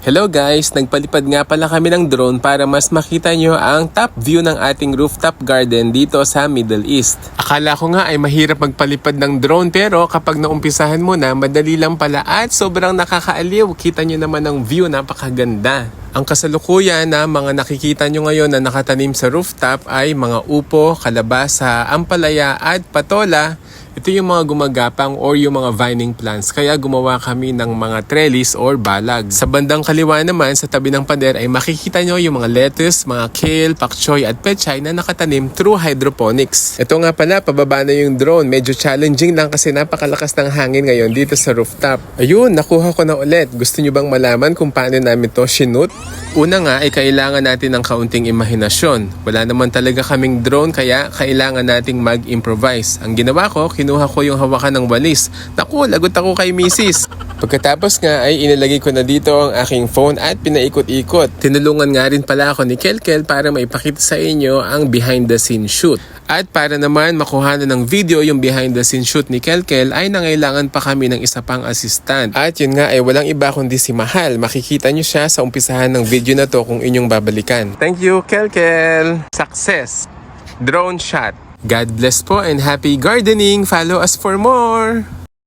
Hello guys! Nagpalipad nga pala kami ng drone para mas makita nyo ang top view ng ating rooftop garden dito sa Middle East. Akala ko nga ay mahirap magpalipad ng drone pero kapag naumpisahan mo na, madali lang pala at sobrang nakakaaliw. Kita nyo naman ang view, napakaganda. Ang kasalukuyan na mga nakikita nyo ngayon na nakatanim sa rooftop ay mga upo, kalabasa, ampalaya at patola. Ito yung mga gumagapang or yung mga vining plants, kaya gumawa kami ng mga trellis or balag. Sa bandang kaliwa naman, sa tabi ng pader ay makikita nyo yung mga lettuce, mga kale, pak choy at pechay na nakatanim through hydroponics. Ito nga pala, pababa na yung drone. Medyo challenging lang kasi napakalakas ng hangin ngayon dito sa rooftop. Ayun, nakuha ko na ulit. Gusto nyo bang malaman kung paano namin to shoot? Una nga ay kailangan natin ng kaunting imahinasyon. Wala naman talaga kaming drone kaya kailangan nating mag-improvise. Ang ginawa ko, kinuha ko yung hawakan ng walis. Naku, lagot ako kay misis. Pagkatapos nga ay inilagay ko na dito ang aking phone at pinaikot-ikot. Tinulungan nga rin pala ako ni Kelkel para maipakita sa inyo ang behind the scene shoot. At para naman makuhanan ng video yung behind the scene shoot ni Kelkel ay nangailangan pa kami ng isa pang assistant. At yun nga ay walang iba kundi si Mahal. Makikita nyo siya sa umpisahan ng video na to kung inyong babalikan. Thank you, Kelkel! Success! Drone shot! God bless po and happy gardening! Follow us for more!